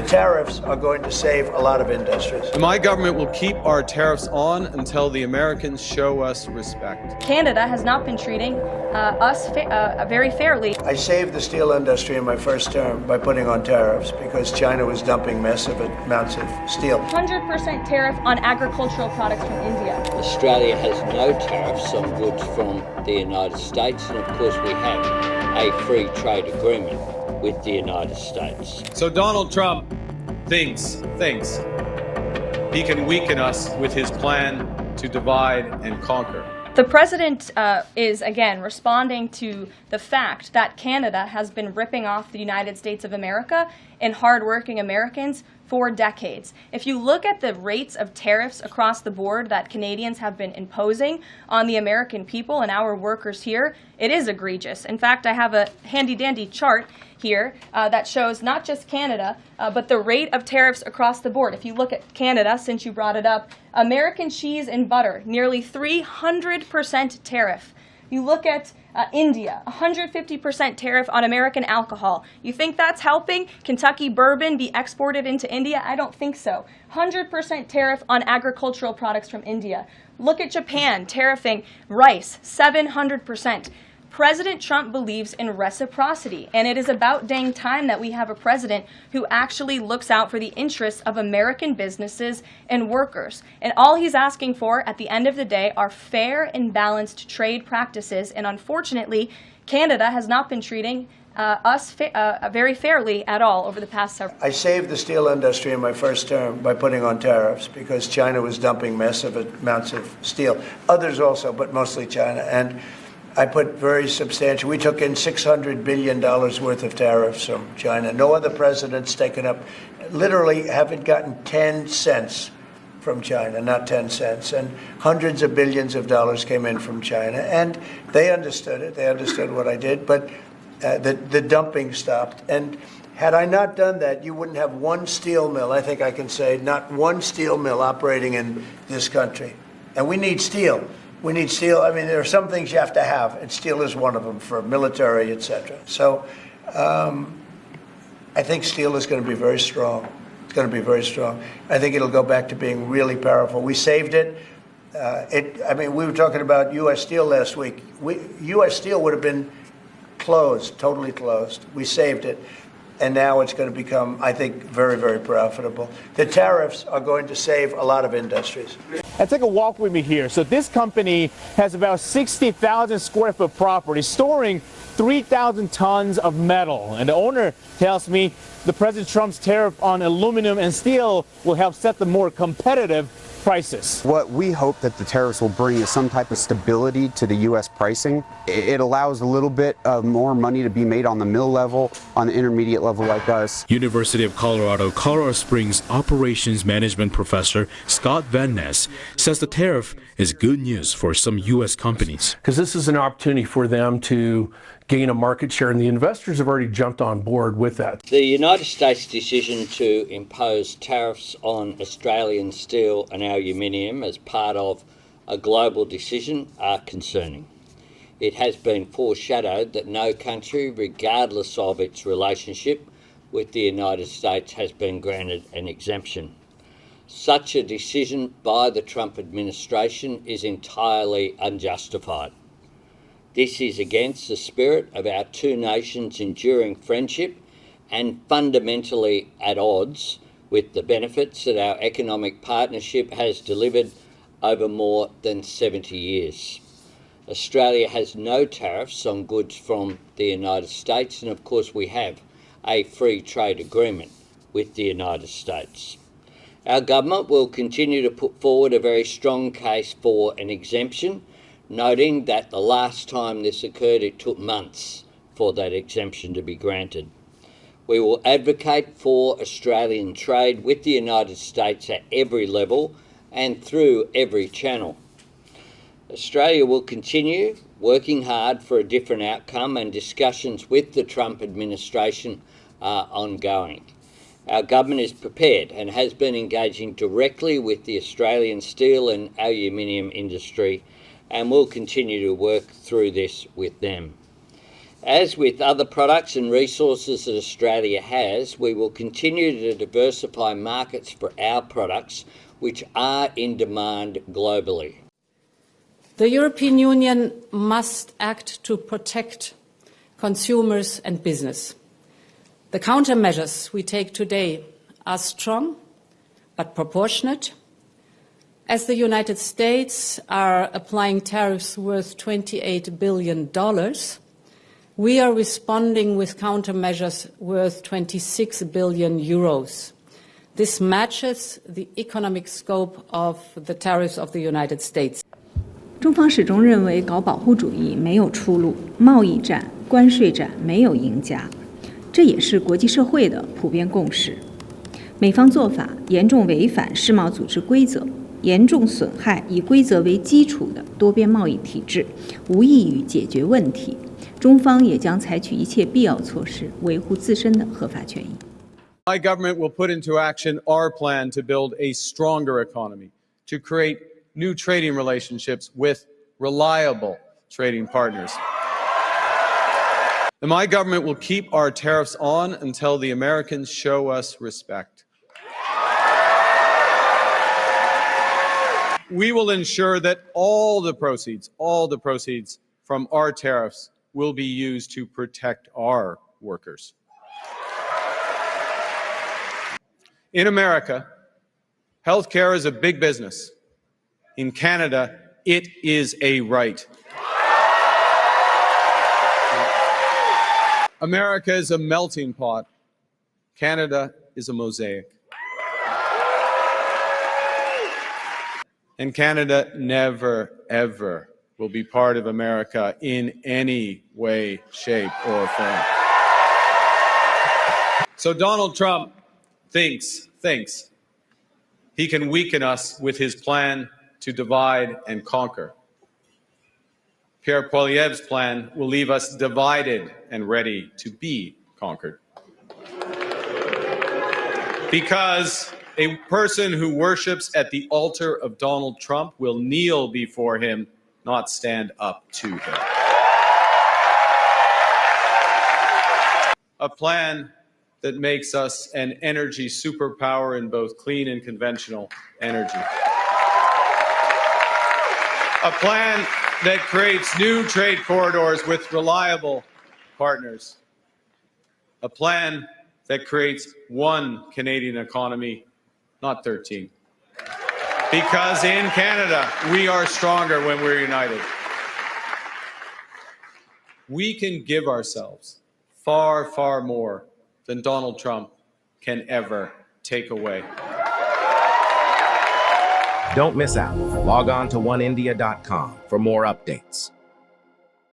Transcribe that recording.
tariffs are going to save a lot of industries. My government will keep our tariffs on until the Americans show us respect. Canada has not been treating us very fairly. I saved the steel industry in my first term by putting on tariffs because China was dumping massive amounts of steel. 100% tariff on agricultural products from India. Australia has no tariffs on goods from the United States, and of course we have a free trade agreement with the United States. So Donald Trump thinks he can weaken us with his plan to divide and conquer. The president is, again, responding to the fact that Canada has been ripping off the United States of America and hardworking Americans for decades. If you look at the rates of tariffs across the board that Canadians have been imposing on the American people and our workers here, it is egregious. In fact, I have a handy-dandy chart here that shows not just Canada, but the rate of tariffs across the board. If you look at Canada, since you brought it up, American cheese and butter, nearly 300% tariff. You look at India, 150% tariff on American alcohol. You think that's helping Kentucky bourbon be exported into India? I don't think so. 100% tariff on agricultural products from India. Look at Japan, tariffing rice, 700%. President Trump believes in reciprocity, and it is about dang time that we have a president who actually looks out for the interests of American businesses and workers. And all he's asking for at the end of the day are fair and balanced trade practices, and unfortunately, Canada has not been treating us very fairly at all over the past several years. I saved the steel industry in my first term by putting on tariffs because China was dumping massive amounts of steel. Others also, but mostly China. And I put very substantial, we took in $600 billion worth of tariffs from China. No other president's taken up, literally haven't gotten 10 cents from China, not 10 cents. And hundreds of billions of dollars came in from China. And they understood it. They understood what I did. But the dumping stopped. And had I not done that, you wouldn't have one steel mill, I think I can say, not one steel mill operating in this country. And we need steel. We need steel. I mean, there are some things you have to have, and steel is one of them for military, et cetera. So I think steel is going to be very strong. It's going to be very strong. I think it'll go back to being really powerful. We saved it. We were talking about U.S. Steel last week. U.S. Steel would have been closed, totally closed. We saved it. And now it's going to become, I think, very, very profitable. The tariffs are going to save a lot of industries. And take a walk with me here. So this company has about 60,000 square foot property storing 3,000 tons of metal. And the owner tells me the President Trump's tariff on aluminum and steel will help set the more competitive prices. What we hope that the tariffs will bring is some type of stability to the U.S. pricing. It allows a little bit of more money to be made on the mill level, on the intermediate level like us. University of Colorado Springs operations management professor Scott Van Ness says the tariff is good news for some U.S. companies. Because this is an opportunity for them to gain a market share, and the investors have already jumped on board with that. The United States' decision to impose tariffs on Australian steel and aluminium as part of a global decision are concerning. It has been foreshadowed that no country, regardless of its relationship with the United States, has been granted an exemption. Such a decision by the Trump administration is entirely unjustified. This is against the spirit of our two nations' enduring friendship and fundamentally at odds with the benefits that our economic partnership has delivered over more than 70 years. Australia has no tariffs on goods from the United States, and of course we have a free trade agreement with the United States. Our government will continue to put forward a very strong case for an exemption, noting that the last time this occurred, it took months for that exemption to be granted. We will advocate for Australian trade with the United States at every level and through every channel. Australia will continue working hard for a different outcome, and discussions with the Trump administration are ongoing. Our government is prepared and has been engaging directly with the Australian steel and aluminium industry, and will continue to work through this with them. As with other products and resources that Australia has, we will continue to diversify markets for our products, which are in demand globally. The European Union must act to protect consumers and business. The countermeasures we take today are strong but proportionate. As the United States are applying tariffs worth $28 billion, we are responding with countermeasures worth 26 billion euros. This matches the economic scope of the tariffs of the United States. 中方始终认为搞保护主义没有出路，贸易战、关税战没有赢家，这也是国际社会的普遍共识。美方做法严重违反世贸组织规则，严重损害以规则为基础的多边贸易体制，无异于解决问题。中方也将采取一切必要措施，维护自身的合法权益。My government will put into action our plan to build a stronger economy, to create new trading relationships with reliable trading partners. And my government will keep our tariffs on until the Americans show us respect. We will ensure that all the proceeds from our tariffs will be used to protect our workers. In America, healthcare is a big business. In Canada, it is a right. America is a melting pot. Canada is a mosaic. And Canada never, ever will be part of America in any way, shape, or form. So Donald Trump thinks he can weaken us with his plan to divide and conquer. Pierre Poilievre's plan will leave us divided and ready to be conquered. Because a person who worships at the altar of Donald Trump will kneel before him, not stand up to him. A plan that makes us an energy superpower in both clean and conventional energy. A plan that creates new trade corridors with reliable partners. A plan that creates one Canadian economy, not 13. Because in Canada, we are stronger when we're united. We can give ourselves far, far more than Donald Trump can ever take away. Don't miss out. Log on to OneIndia.com for more updates.